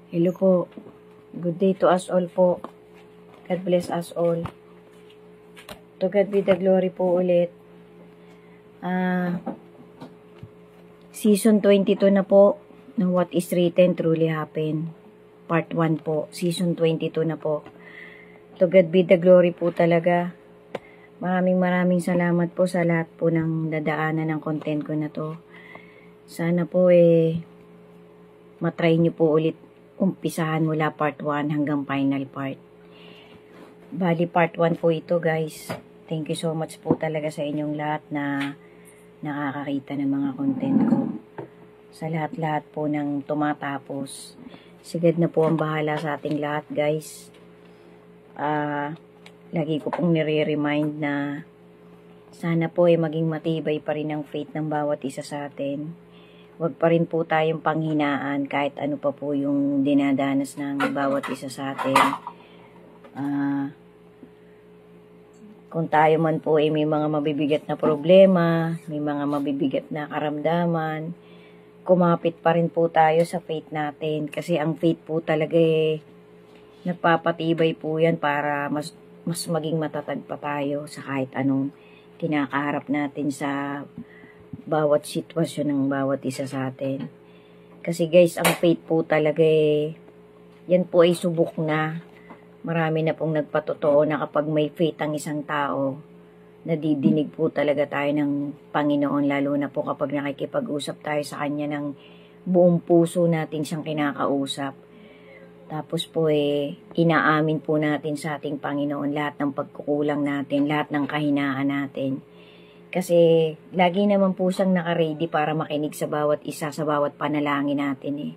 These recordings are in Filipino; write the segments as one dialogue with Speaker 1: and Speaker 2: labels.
Speaker 1: Hello po. Good day to us all po. God bless us all. To God be the glory po ulit. Season 22 na po ng What is Written Truly Happen. Part 1 po. Season 22 na po. To God be the glory po talaga. Maraming salamat po sa lahat po ng dadaanan ng content ko na to. Sana po matry nyo po ulit umpisahan mula part 1 hanggang final part. Bali part 1 po ito guys. Thank you so much po talaga sa inyong lahat na nakakakita ng mga content ko. Sa lahat-lahat po ng tumatapos. Sigad na po ang bahala sa ating lahat guys. Lagi ko pong nire-remind na sana po maging matibay pa rin ang faith ng bawat isa sa atin. Huwag pa rin po tayong panghinaan kahit ano pa po yung dinadanas ng bawat isa sa atin. Kung tayo man po may mga mabibigat na problema, may mga mabibigat na karamdaman, kumapit pa rin po tayo sa faith natin. Kasi ang faith po talaga nagpapatibay po yan para mas maging matatag pa tayo sa kahit anong kinakaharap natin sa bawat sitwasyon ng bawat isa sa atin. Kasi guys, ang faith po talaga yan po ay subok na. Marami na pong nagpatotoo na kapag may faith ang isang tao, nadidinig po talaga tayo ng Panginoon, lalo na po kapag nakikipag-usap tayo sa Kanya ng buong puso natin siyang kinakausap. Tapos po inaamin po natin sa ating Panginoon lahat ng pagkukulang natin, lahat ng kahinaan natin. Kasi lagi naman po siyang naka-ready para makinig sa bawat isa, sa bawat panalangin natin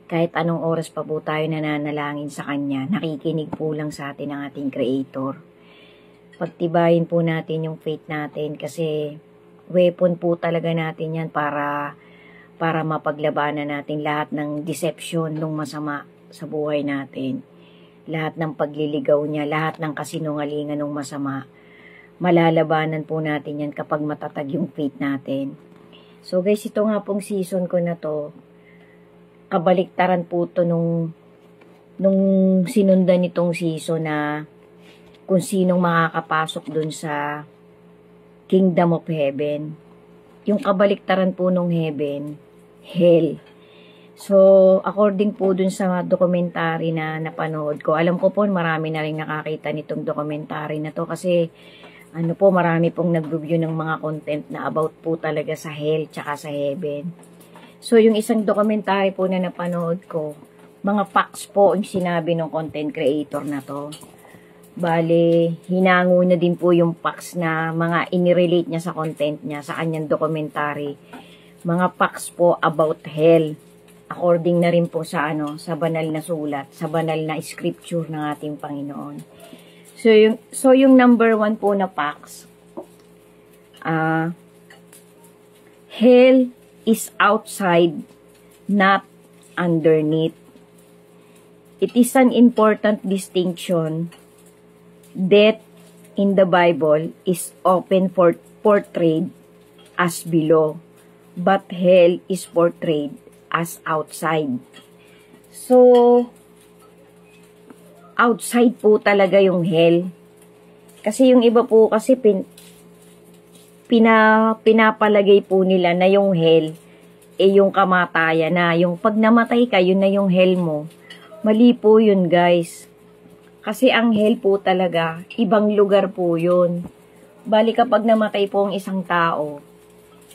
Speaker 1: Kahit anong oras pa po tayo nananalangin sa Kanya, nakikinig po lang sa atin ang ating Creator. Pagtibayin po natin yung faith natin kasi weapon po talaga natin yan para mapaglabanan natin lahat ng deception ng masama sa buhay natin. Lahat ng pagliligaw niya, lahat ng kasinungalingan ng masama. Malalabanan po natin yan kapag matatag yung faith natin. So guys, ito nga pong season ko na to, kabaliktaran po to nung sinundan nitong season na kung sinong makakapasok dun sa Kingdom of Heaven. Yung kabaliktaran po nung heaven, hell. So, according po dun sa documentary na napanood ko, alam ko po marami na rin nakakita nitong documentary na to kasi marami pong nag-review ng mga content na about po talaga sa hell tsaka sa heaven. So, yung isang documentary po na napanood ko, mga facts po yung sinabi ng content creator na to. Bale, hinango na din po yung facts na mga inirelate niya sa content niya, sa kanyang documentary. Mga facts po about hell. According na rin po sa sa banal na sulat, sa banal na scripture ng ating Panginoon. So yung number 1 po na facts, hell is outside, not underneath. It is an important distinction. Death in the Bible is often portrayed as below, but hell is portrayed as outside. So, outside po talaga yung hell. Kasi yung iba po kasi pinapalagay po nila na yung hell yung kamatayan na. Yung pag namatay ka, yun na yung hell mo. Mali po yun guys. Kasi ang hell po talaga, ibang lugar po yun. Bali kapag namatay po ang isang tao,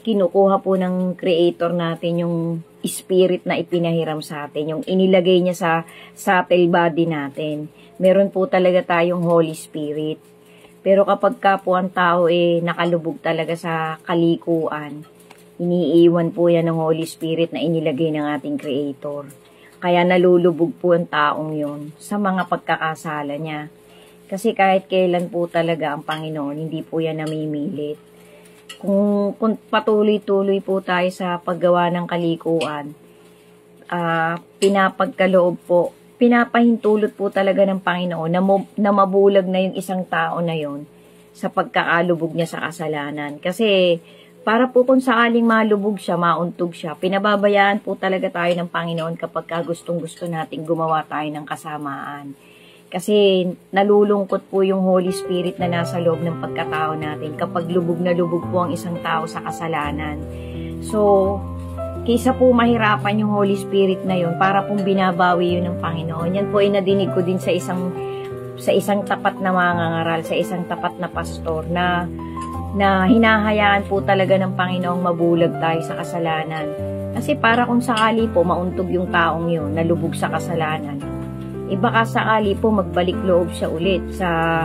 Speaker 1: kinukuha po ng creator natin yung spirit na ipinahiram sa atin, yung inilagay niya sa subtle body natin. Meron po talaga tayong Holy Spirit. Pero kapag ka po ang tao nakalubog talaga sa kalikuan, iniiwan po yan ng Holy Spirit na inilagay ng ating creator. Kaya nalulubog po ang taong yon sa mga pagkakasala niya. Kasi kahit kailan po talaga ang Panginoon, hindi po yan namimilit. Kung patuloy-tuloy po tayo sa paggawa ng kalikuan, pinapahintulot po talaga ng Panginoon na mabulag na yung isang tao na yon sa pagkakalubog niya sa kasalanan. Kasi para po kung sakaling malubog siya, mauntog siya, pinababayaan po talaga tayo ng Panginoon kapag gustong-gusto nating gumawa tayo ng kasamaan. Kasi nalulungkot po yung Holy Spirit na nasa loob ng pagkatao natin kapag lubog na lubog po ang isang tao sa kasalanan. So, kaysa po mahirapan yung Holy Spirit na yun, para pong binabawi yun ng Panginoon. Yan po ay nadinig ko din sa isang tapat na mangangaral, sa isang tapat na pastor na hinahayaan po talaga ng Panginoong mabulag tayo sa kasalanan. Kasi para kung sakali po mauntog yung taong yun, nalubog sa kasalanan, baka sakali po magbalik loob siya ulit sa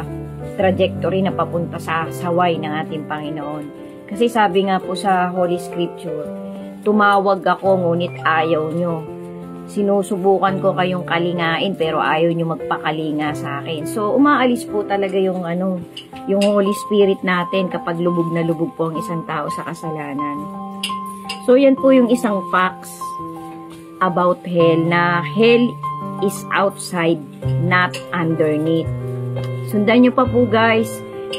Speaker 1: trajectory na papunta sa saway ng ating Panginoon. Kasi sabi nga po sa Holy Scripture, tumawag ako ngunit ayaw nyo. Sinusubukan ko kayong kalingain pero ayaw nyo magpakalinga sa akin. So umaalis po talaga yung Holy Spirit natin kapag lubog na lubog po ang isang tao sa kasalanan. So yan po yung isang facts about hell, na hell is outside, not underneath. Sundan nyo pa po guys.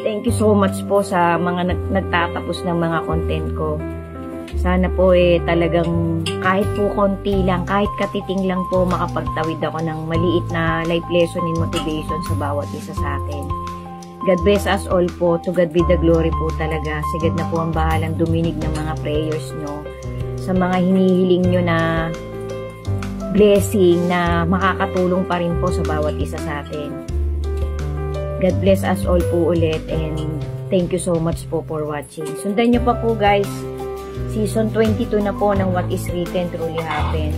Speaker 1: Thank you so much po sa mga nagtatapos ng mga content ko. Sana po talagang kahit po konti lang, kahit katiting lang po, makapagtawid ako ng maliit na life lesson and motivation sa bawat isa sa atin. God bless us all po. To God be the glory po talaga. Sigad na po ang bahalang duminig ng mga prayers nyo. Sa mga hinihiling nyo na blessing na makakatulong pa rin po sa bawat isa sa atin. God bless us all po ulit, and thank you so much po for watching. Sundan nyo pa po guys. Season 22 na po ng What is Written Truly Happened.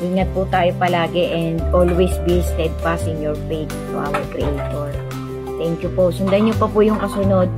Speaker 1: Ingat po tayo palagi and always be steadfast in your faith to our Creator. Thank you po. Sundan nyo pa po yung kasunod.